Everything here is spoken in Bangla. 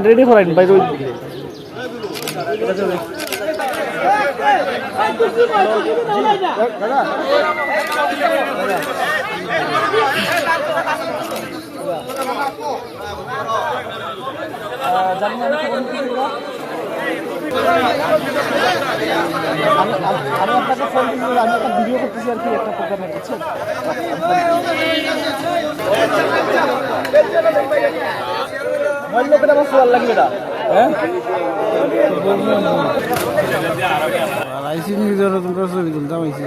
ready for it by the way. আমি আপনাকে ফোন দিয়েছি, আমি একটা ভিডিও করতেছি আর কি একটা প্রোগ্রামে বুঝছেন। আমার লোকের আমার সোয়াল লাগবে এটা হ্যাঁ আইসি নিয়ে যাওয়ার তোমরা ছবি তুলতাম আইসি